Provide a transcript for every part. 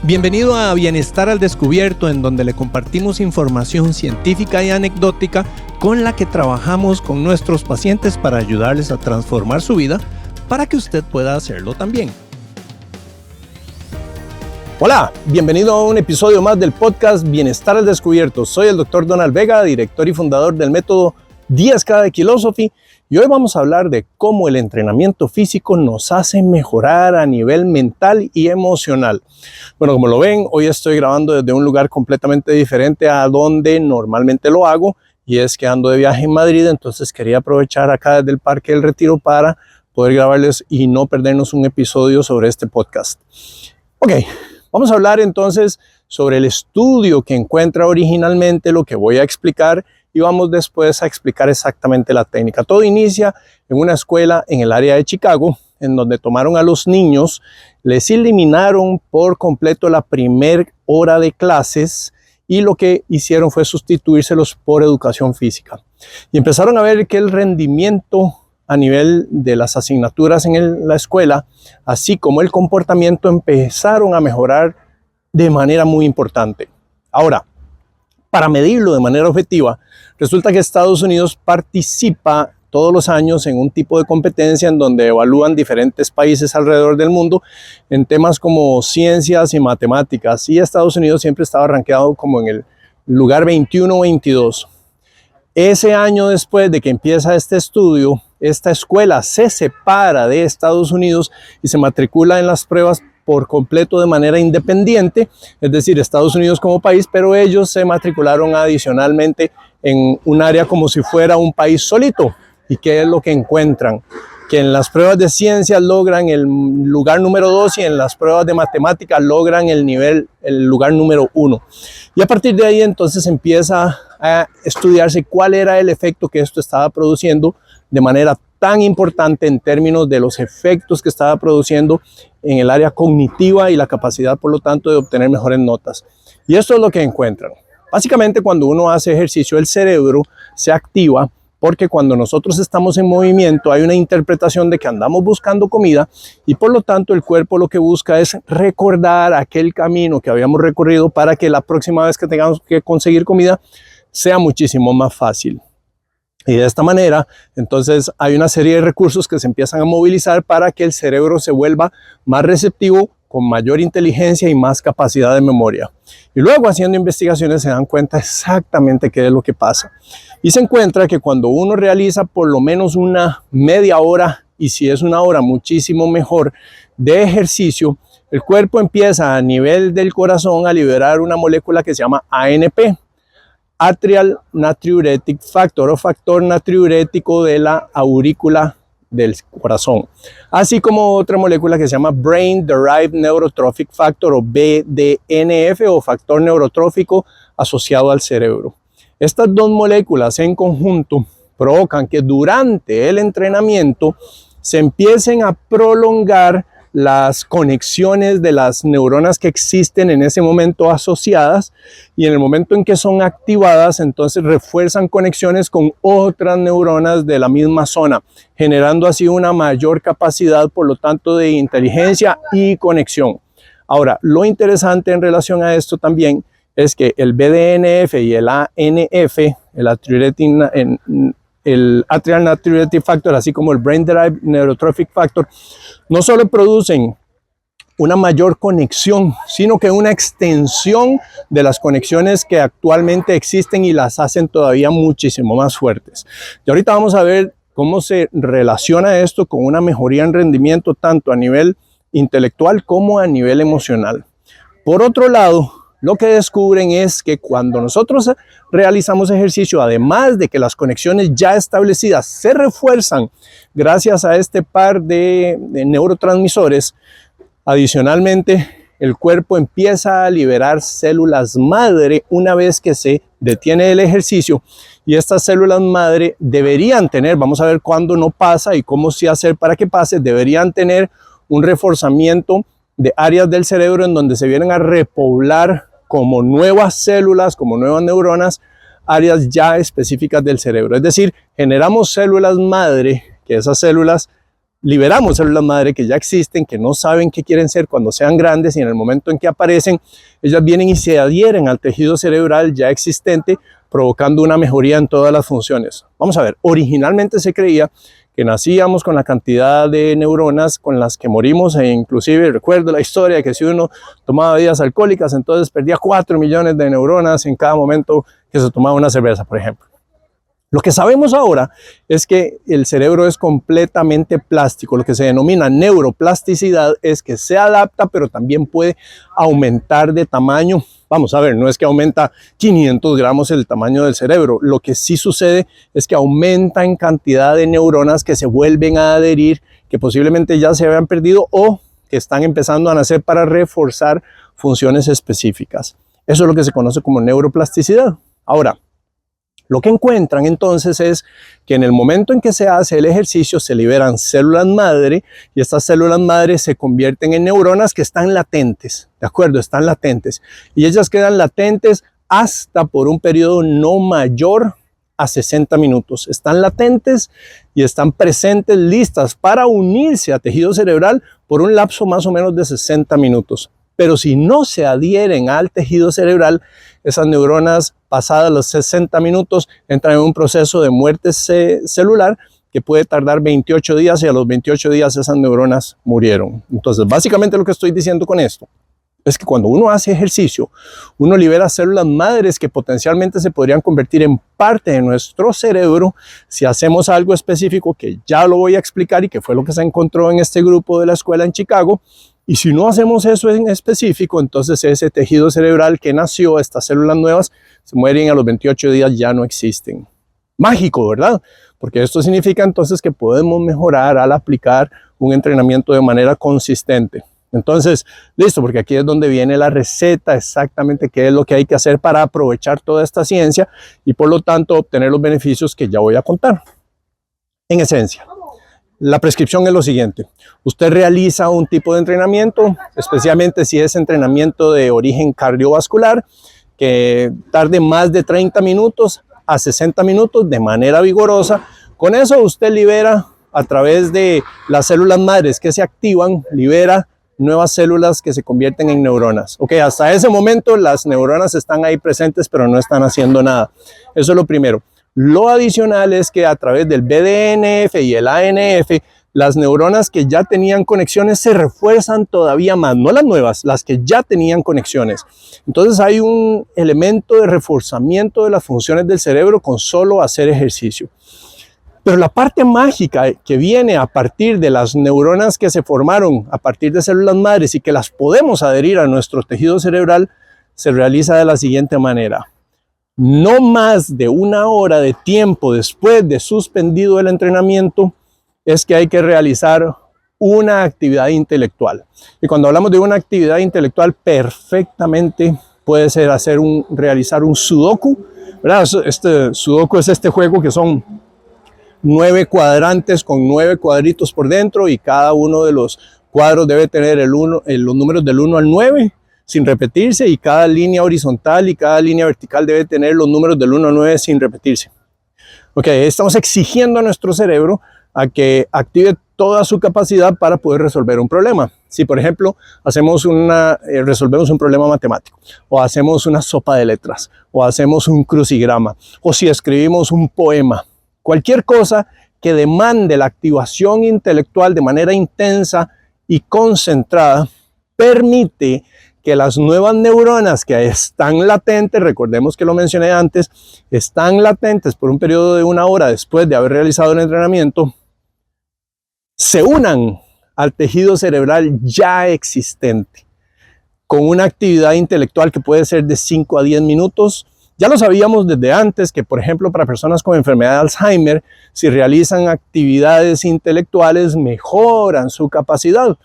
Bienvenido a Bienestar al Descubierto, en donde le compartimos información científica y anecdótica con la que trabajamos con nuestros pacientes para ayudarles a transformar su vida para que usted pueda hacerlo también. Hola, bienvenido a un episodio más del podcast Bienestar al Descubierto. Soy el Dr. Donald Vega, director y fundador del método 10K de Philosophy, y hoy vamos a hablar de cómo el entrenamiento físico nos hace mejorar a nivel mental y emocional. Bueno, como lo ven, hoy estoy grabando desde un lugar completamente diferente a donde normalmente lo hago, y es que ando de viaje en Madrid, entonces quería aprovechar acá desde el Parque del Retiro para poder grabarles y no perdernos un episodio sobre este podcast. Ok, vamos a hablar entonces sobre el estudio que encuentra originalmente lo que voy a explicar, y vamos después a explicar exactamente la técnica. Todo inicia en una escuela en el área de Chicago, en donde tomaron a los niños, les eliminaron por completo la primera hora de clases y lo que hicieron fue sustituírselos por educación física. Y empezaron a ver que el rendimiento a nivel de las asignaturas en la escuela, así como el comportamiento, empezaron a mejorar de manera muy importante. Ahora, para medirlo de manera objetiva, resulta que Estados Unidos participa todos los años en un tipo de competencia en donde evalúan diferentes países alrededor del mundo en temas como ciencias y matemáticas, y Estados Unidos siempre estaba rankeado como en el lugar 21 o 22. Ese año después de que empieza este estudio, esta escuela se separa de Estados Unidos y se matricula en las pruebas por completo de manera independiente, es decir, Estados Unidos como país, pero ellos se matricularon adicionalmente en un área como si fuera un país solito. ¿Y qué es lo que encuentran? Que en las pruebas de ciencias logran el lugar número 2 y en las pruebas de matemáticas logran el lugar número 1. Y a partir de ahí entonces empieza a estudiarse cuál era el efecto que esto estaba produciendo de manera tan importante en términos de los efectos que estaba produciendo en el área cognitiva y la capacidad, por lo tanto, de obtener mejores notas. Y esto es lo que encuentran. Básicamente, cuando uno hace ejercicio, el cerebro se activa porque cuando nosotros estamos en movimiento hay una interpretación de que andamos buscando comida, y por lo tanto el cuerpo lo que busca es recordar aquel camino que habíamos recorrido para que la próxima vez que tengamos que conseguir comida sea muchísimo más fácil. Y de esta manera, entonces, hay una serie de recursos que se empiezan a movilizar para que el cerebro se vuelva más receptivo, con mayor inteligencia y más capacidad de memoria. Y luego, haciendo investigaciones, se dan cuenta exactamente qué es lo que pasa. Y se encuentra que cuando uno realiza por lo menos una media hora, y si es una hora, muchísimo mejor, de ejercicio, el cuerpo empieza a nivel del corazón a liberar una molécula que se llama ANP. Atrial Natriuretic Factor, o factor natriurético de la aurícula del corazón, así como otra molécula que se llama Brain Derived Neurotrophic Factor, o BDNF, o factor neurotrófico asociado al cerebro. Estas dos moléculas en conjunto provocan que durante el entrenamiento se empiecen a prolongar las conexiones de las neuronas que existen en ese momento asociadas, y en el momento en que son activadas, entonces refuerzan conexiones con otras neuronas de la misma zona, generando así una mayor capacidad, por lo tanto, de inteligencia y conexión. Ahora, lo interesante en relación a esto también es que el BDNF y el ANF, el Atrial Natriuretic Factor, así como el Brain Derived Neurotrophic Factor, no solo producen una mayor conexión, sino que una extensión de las conexiones que actualmente existen, y las hacen todavía muchísimo más fuertes. Y ahorita vamos a ver cómo se relaciona esto con una mejoría en rendimiento, tanto a nivel intelectual como a nivel emocional. Por otro lado, lo que descubren es que cuando nosotros realizamos ejercicio, además de que las conexiones ya establecidas se refuerzan gracias a este par de neurotransmisores, adicionalmente el cuerpo empieza a liberar células madre una vez que se detiene el ejercicio, y estas células madre deberían tener, vamos a ver cuándo no pasa y cómo sí hacer para que pase, deberían tener un reforzamiento de áreas del cerebro en donde se vienen a repoblar como nuevas células, como nuevas neuronas, áreas ya específicas del cerebro. Es decir, generamos células madre, que esas células liberamos células madre que ya existen, que no saben qué quieren ser cuando sean grandes, y en el momento en que aparecen, ellas vienen y se adhieren al tejido cerebral ya existente, provocando una mejoría en todas las funciones. Vamos a ver, originalmente se creía que nacíamos con la cantidad de neuronas con las que morimos, e inclusive recuerdo la historia que si uno tomaba bebidas alcohólicas, entonces perdía 4 millones de neuronas en cada momento que se tomaba una cerveza, por ejemplo. Lo que sabemos ahora es que el cerebro es completamente plástico. Lo que se denomina neuroplasticidad es que se adapta, pero también puede aumentar de tamaño. Vamos a ver, no es que aumenta 500 gramos el tamaño del cerebro. Lo que sí sucede es que aumenta en cantidad de neuronas que se vuelven a adherir, que posiblemente ya se habían perdido o que están empezando a nacer para reforzar funciones específicas. Eso es lo que se conoce como neuroplasticidad. Ahora, lo que encuentran entonces es que en el momento en que se hace el ejercicio se liberan células madre, y estas células madre se convierten en neuronas que están latentes, ¿de acuerdo? Están latentes, y ellas quedan latentes hasta por un periodo no mayor a 60 minutos. Están latentes y están presentes, listas para unirse a tejido cerebral por un lapso más o menos de 60 minutos. Pero si no se adhieren al tejido cerebral, esas neuronas pasadas los 60 minutos entran en un proceso de muerte celular que puede tardar 28 días, y a los 28 días esas neuronas murieron. Entonces, básicamente lo que estoy diciendo con esto es que cuando uno hace ejercicio, uno libera células madres que potencialmente se podrían convertir en parte de nuestro cerebro si hacemos algo específico que ya lo voy a explicar y que fue lo que se encontró en este grupo de la escuela en Chicago. Y si no hacemos eso en específico, entonces ese tejido cerebral que nació, estas células nuevas, se mueren y a los 28 días ya no existen. Mágico, ¿verdad? Porque esto significa entonces que podemos mejorar al aplicar un entrenamiento de manera consistente. Entonces, listo, porque aquí es donde viene la receta, exactamente qué es lo que hay que hacer para aprovechar toda esta ciencia y por lo tanto obtener los beneficios que ya voy a contar. En esencia, la prescripción es lo siguiente: usted realiza un tipo de entrenamiento, especialmente si es entrenamiento de origen cardiovascular, que tarde más de 30 minutos a 60 minutos de manera vigorosa. Con eso usted libera a través de las células madres que se activan, libera nuevas células que se convierten en neuronas. Ok, hasta ese momento las neuronas están ahí presentes, pero no están haciendo nada. Eso es lo primero. Lo adicional es que a través del BDNF y el ANF, las neuronas que ya tenían conexiones se refuerzan todavía más, no las nuevas, las que ya tenían conexiones. Entonces hay un elemento de reforzamiento de las funciones del cerebro con solo hacer ejercicio. Pero la parte mágica que viene a partir de las neuronas que se formaron a partir de células madres y que las podemos adherir a nuestro tejido cerebral, se realiza de la siguiente manera. No más de 1 hora de tiempo después de suspendido el entrenamiento es que hay que realizar una actividad intelectual. Y cuando hablamos de una actividad intelectual, perfectamente puede ser realizar un sudoku, ¿verdad? Este sudoku es este juego que son 9 cuadrantes con 9 cuadritos por dentro, y cada uno de los cuadros debe tener los números del 1 al 9 sin repetirse, y cada línea horizontal y cada línea vertical debe tener los números del 1 al 9 sin repetirse. Ok, estamos exigiendo a nuestro cerebro a que active toda su capacidad para poder resolver un problema. Si, por ejemplo, resolvemos un problema matemático, o hacemos una sopa de letras, o hacemos un crucigrama, o si escribimos un poema, cualquier cosa que demande la activación intelectual de manera intensa y concentrada permite que las nuevas neuronas que están latentes, recordemos que lo mencioné antes, están latentes por un periodo de 1 hora después de haber realizado el entrenamiento, se unan al tejido cerebral ya existente con una actividad intelectual que puede ser de 5 a 10 minutos. Ya lo sabíamos desde antes que, por ejemplo, para personas con enfermedad de Alzheimer, si realizan actividades intelectuales mejoran su capacidad.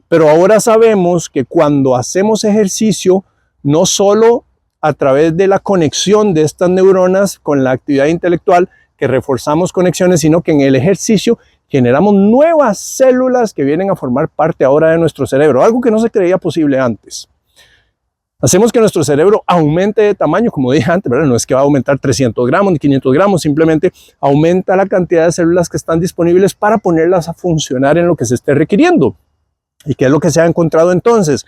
Pero ahora sabemos que cuando hacemos ejercicio, no solo a través de la conexión de estas neuronas con la actividad intelectual, que reforzamos conexiones, sino que en el ejercicio generamos nuevas células que vienen a formar parte ahora de nuestro cerebro, algo que no se creía posible antes. hacemos que nuestro cerebro aumente de tamaño, como dije antes, ¿verdad? No es que va a aumentar 300 gramos ni 500 gramos, simplemente aumenta la cantidad de células que están disponibles para ponerlas a funcionar en lo que se esté requiriendo. ¿Y qué es lo que se ha encontrado entonces?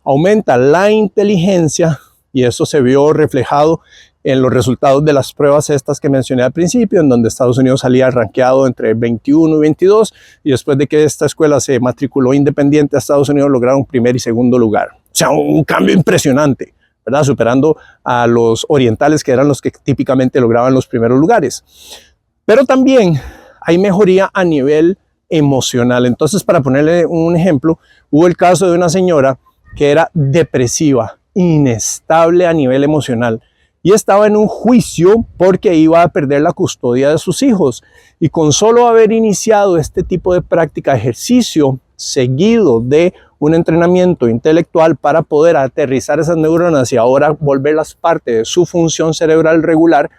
Aumenta la inteligencia, y eso se vio reflejado en los resultados de las pruebas estas que mencioné al principio, en donde Estados Unidos salía rankeado entre 21 y 22, y después de que esta escuela se matriculó independiente a Estados Unidos, lograron primer y segundo lugar. O sea, un cambio impresionante, ¿verdad? Superando a los orientales, que eran los que típicamente lograban los primeros lugares. Pero también hay mejoría a nivel emocional. Entonces, para ponerle un ejemplo, hubo el caso de una señora que era depresiva, inestable a nivel emocional, y estaba en un juicio porque iba a perder la custodia de sus hijos. Y con solo haber iniciado este tipo de práctica, ejercicio seguido de un entrenamiento intelectual para poder aterrizar esas neuronas y ahora volverlas parte de su función cerebral regular,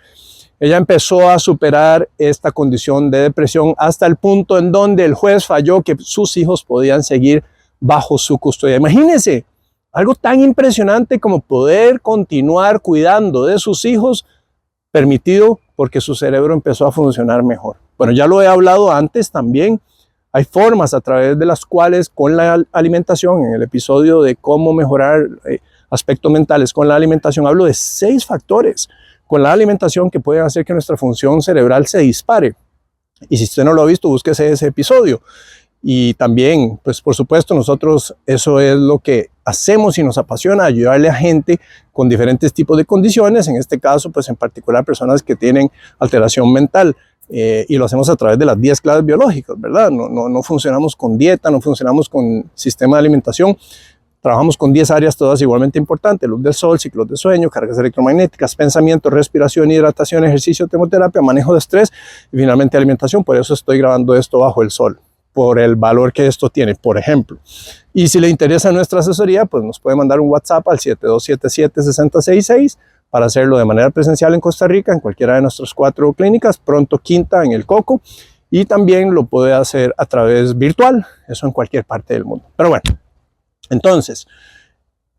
ella empezó a superar esta condición de depresión hasta el punto en donde el juez falló que sus hijos podían seguir bajo su custodia. Imagínense, algo tan impresionante como poder continuar cuidando de sus hijos, permitido porque su cerebro empezó a funcionar mejor. Bueno, ya lo he hablado antes también. Hay formas a través de las cuales con la alimentación, en el episodio de cómo mejorar aspectos mentales con la alimentación, hablo de 6 factores con la alimentación que pueden hacer que nuestra función cerebral se dispare. Y si usted no lo ha visto, búsquese ese episodio. Y también, pues por supuesto, nosotros eso es lo que hacemos y nos apasiona, ayudarle a gente con diferentes tipos de condiciones, en este caso, pues en particular personas que tienen alteración mental. Y lo hacemos a través de las 10 claves biológicas, ¿verdad? No funcionamos con dieta, no funcionamos con sistema de alimentación. Trabajamos con 10 áreas todas igualmente importantes: luz del sol, ciclos de sueño, cargas electromagnéticas, pensamiento, respiración, hidratación, ejercicio, termoterapia, manejo de estrés y finalmente alimentación. Por eso estoy grabando esto bajo el sol, por el valor que esto tiene, por ejemplo. Y si le interesa nuestra asesoría, pues nos puede mandar un WhatsApp al 7277-6066 para hacerlo de manera presencial en Costa Rica, en cualquiera de nuestras 4 clínicas, pronto quinta en el Coco, y también lo puede hacer a través virtual, eso en cualquier parte del mundo. Pero bueno, entonces,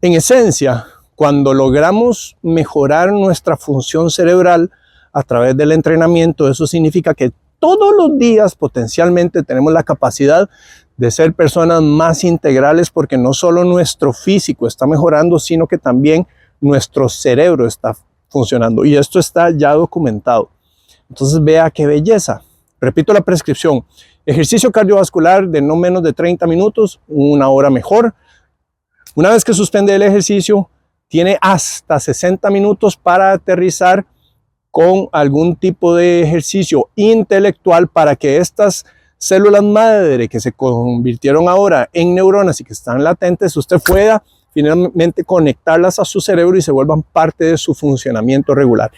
en esencia, cuando logramos mejorar nuestra función cerebral a través del entrenamiento, eso significa que todos los días potencialmente tenemos la capacidad de ser personas más integrales, porque no solo nuestro físico está mejorando, sino que también nuestro cerebro está funcionando. Y esto está ya documentado. Entonces vea qué belleza. Repito la prescripción: ejercicio cardiovascular de no menos de 30 minutos, 1 hora mejor. Una vez que suspende el ejercicio, tiene hasta 60 minutos para aterrizar con algún tipo de ejercicio intelectual para que estas células madre que se convirtieron ahora en neuronas y que están latentes, usted pueda finalmente conectarlas a su cerebro y se vuelvan parte de su funcionamiento regular.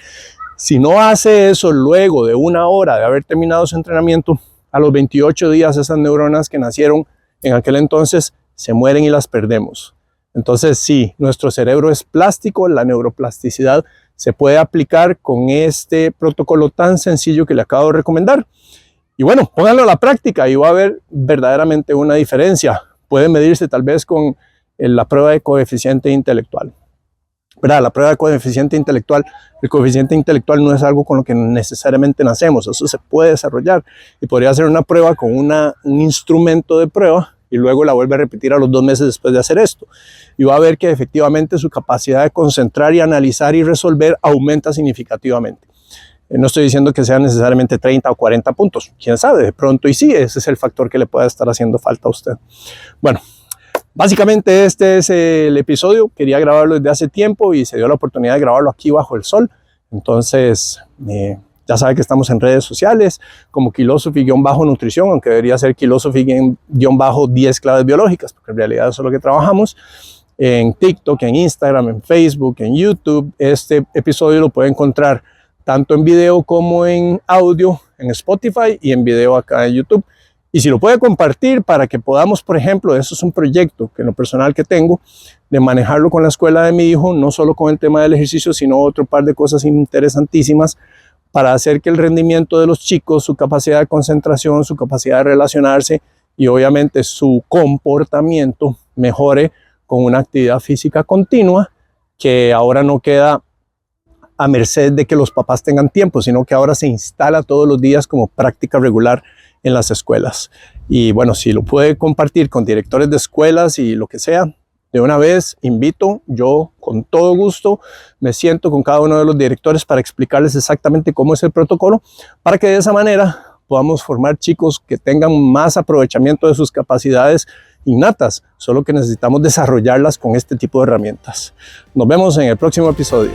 Si no hace eso luego de 1 hora de haber terminado su entrenamiento, a los 28 días esas neuronas que nacieron en aquel entonces se mueren y las perdemos. Entonces sí, nuestro cerebro es plástico, la neuroplasticidad se puede aplicar con este protocolo tan sencillo que le acabo de recomendar. Y bueno, pónganlo a la práctica y va a haber verdaderamente una diferencia. Puede medirse tal vez con la prueba de coeficiente intelectual. ¿Verdad? La prueba de coeficiente intelectual, el coeficiente intelectual no es algo con lo que necesariamente nacemos, eso se puede desarrollar. Y podría hacer una prueba con un instrumento de prueba y luego la vuelve a repetir a los 2 meses después de hacer esto. Y va a ver que efectivamente su capacidad de concentrar y analizar y resolver aumenta significativamente. No estoy diciendo que sean necesariamente 30 o 40 puntos. Quién sabe, de pronto y sí, ese es el factor que le pueda estar haciendo falta a usted. Bueno, básicamente este es el episodio. Quería grabarlo desde hace tiempo y se dio la oportunidad de grabarlo aquí bajo el sol. Entonces, ya sabe que estamos en redes sociales como Kilosophy-Nutrición, aunque debería ser Kilosophy-10 claves biológicas, porque en realidad eso es lo que trabajamos. En TikTok, en Instagram, en Facebook, en YouTube. Este episodio lo puede encontrar tanto en video como en audio, en Spotify y en video acá en YouTube. Y si lo puede compartir para que podamos, por ejemplo, eso es un proyecto que en lo personal que tengo, de manejarlo con la escuela de mi hijo, no solo con el tema del ejercicio, sino otro par de cosas interesantísimas para hacer que el rendimiento de los chicos, su capacidad de concentración, su capacidad de relacionarse y obviamente su comportamiento mejore con una actividad física continua que ahora no queda a merced de que los papás tengan tiempo, sino que ahora se instala todos los días como práctica regular en las escuelas. Y bueno, si lo puede compartir con directores de escuelas y lo que sea, de una vez invito, yo con todo gusto me siento con cada uno de los directores para explicarles exactamente cómo es el protocolo, para que de esa manera podamos formar chicos que tengan más aprovechamiento de sus capacidades innatas, solo que necesitamos desarrollarlas con este tipo de herramientas. Nos vemos en el próximo episodio.